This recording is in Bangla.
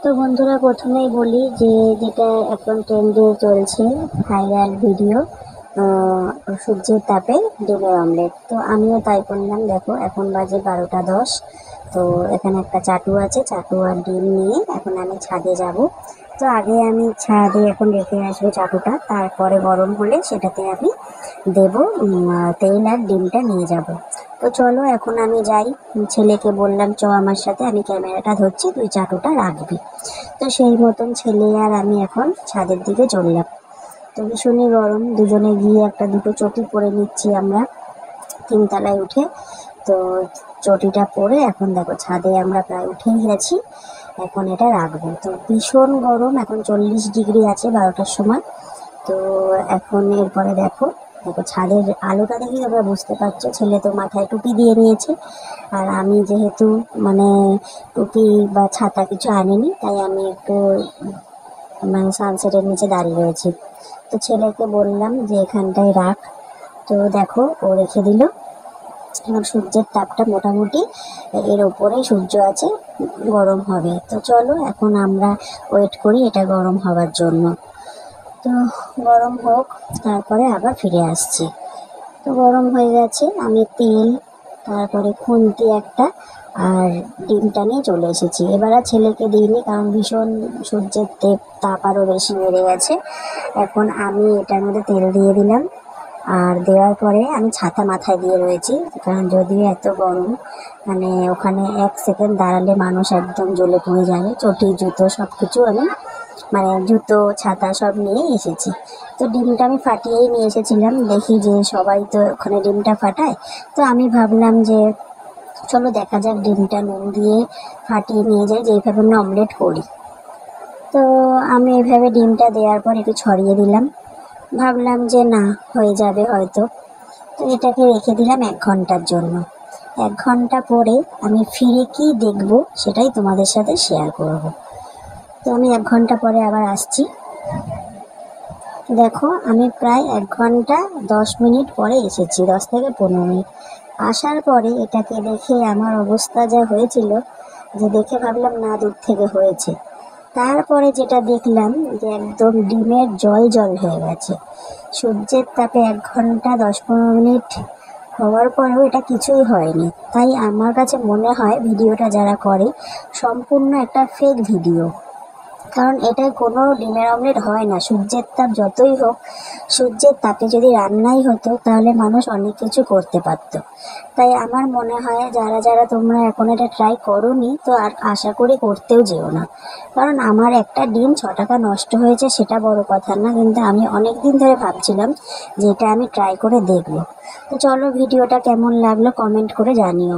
তো বন্ধুরা, প্রথমেই বলি যে যেটা এখন ট্রেন্ডে চলছে ভাইরাল ভিডিও, সূর্যের তাপে ডিমের অমলেট। তো আমিও তাই করলাম। দেখো, এখন বাজে 12টা 10। তো এখানে একটা চাটু আছে, চাটু আর ডিম নিয়ে এখন আমি ছাদে যাব। তো আগে আমি ছাদে এখন রেখে আসবো চাটুটা, তারপরে গরম হলে সেটাতে আমি দেবো তেল আর ডিমটা নিয়ে যাব। তো চলো এখন আমি যাই। ছেলেকে বললাম, চ আমার সাথে, আমি ক্যামেরাটা ধরছি, তুই চাটুটা রাখবি। তো সেই মতন ছেলে আর আমি এখন ছাদের দিকে চললাম। তো ভীষণই গরম, দুজনে গিয়ে একটা দুটো চটি পরে নিচ্ছি আমরা তিনতলায় উঠে। তো চটিটা পরে এখন দেখো ছাদে আমরা প্রায় উঠেই গেছি। এখন এটা রাখবো। তো ভীষণ গরম, এখন 40 ডিগ্রি আছে 12টার সময়। তো এখন এরপরে দেখো দেখো ছাদের আলোটা দেখে তোমরা বুঝতে পারছো, ছেলে তো মাথায় টুপি দিয়ে নিয়েছে। আর আমি যেহেতু মানে টুপি বা ছাতা কিছু আনিনি, তাই আমি একটু মানে সানসেটের নিচে দাঁড়িয়ে রয়েছি। তো ছেলেকে বললাম যে এখানটায় রাখ। তো দেখো ও রেখে দিল। এবং সূর্যের তাপটা মোটামুটি এর ওপরে সূর্য আছে, গরম হবে। তো চলো এখন আমরা ওয়েট করি এটা গরম হওয়ার জন্য। তো গরম হোক, তারপরে আবার ফিরে আসছি। তো গরম হয়ে গেছে, আমি তেল, তারপরে খুন্তি একটা আর ডিমটা নিয়ে চলে এসেছি। এবার আর ছেলেকে দিইনি, কারণ ভীষণ সূর্যের তাপ আরও বেশি বেড়ে গেছে। এখন আমি এটার মধ্যে তেল দিয়ে দিলাম, আর দেওয়ার পরে আমি ছাতা মাথায় দিয়ে রয়েছি, কারণ যদিও এত গরম, মানে ওখানে 1 সেকেন্ড দাঁড়ালে মানুষ একদম জ্বলে পড়ে যাবে। চটি, জুতো সব কিছু আমি মানে জুতো, ছাতা সব নিয়ে এসেছি। তো ডিমটা আমি ফাটিয়েই নিয়ে এসেছিলাম, দেখি যে সবাই তো ওখানে ডিমটা ফাটায়। তো আমি ভাবলাম যে চলো দেখা যাক, ডিমটা নুন দিয়ে ফাটিয়ে নিয়ে যাই, যেইভাবে আমরা অমলেট করি। তো আমি এইভাবে ডিমটা দেওয়ার পর একটু ছড়িয়ে দিলাম, ভাবলাম যে না, হয়ে যাবে হয়তো। তো এটাকে রেখে দিলাম 1 ঘন্টার জন্য। 1 ঘন্টা পরে আমি ফিরে কি দেখব সেটাই তোমাদের সাথে শেয়ার করব। তো আমি 1 ঘন্টা পরে আবার আসছি। দেখো, আমি প্রায় 1 ঘন্টা 10 মিনিট পরে এসেছি, 10 থেকে 15 মিনিট। আসার পরে এটাকে দেখে আমার অবস্থা যা হয়েছিল, যে দেখে ভাবলাম না, দূর থেকে হয়েছে। তারপরে যেটা দেখলাম যে একদম ডিমের জল জল হয়ে গেছে। সূর্যের তাপে 1 ঘন্টা 10-15 মিনিট হওয়ার পরেও এটা কিছুই হয়নি। তাই আমার কাছে মনে হয় ভিডিওটা যারা করে সম্পূর্ণ একটা ফেক ভিডিও। কারণ এটায় কোনো ডিমের অমলেট হয় না। সূর্যের তাপ যতই হোক, সূর্যের তাপে যদি রান্নাই হতো তাহলে মানুষ অনেক কিছু করতে পারত। তাই আমার মনে হয় যারা যারা তোমরা এখন এটা ট্রাই করোনি, তো আর আশা করি করতেও যেও না। কারণ আমার একটা ডিম 6 টাকা নষ্ট হয়েছে, সেটা বড় কথা না, কিন্তু আমি অনেক দিন ধরে ভাবছিলাম যে এটা আমি ট্রাই করে দেখব। তো চলো, ভিডিওটা কেমন লাগলো কমেন্ট করে জানিও।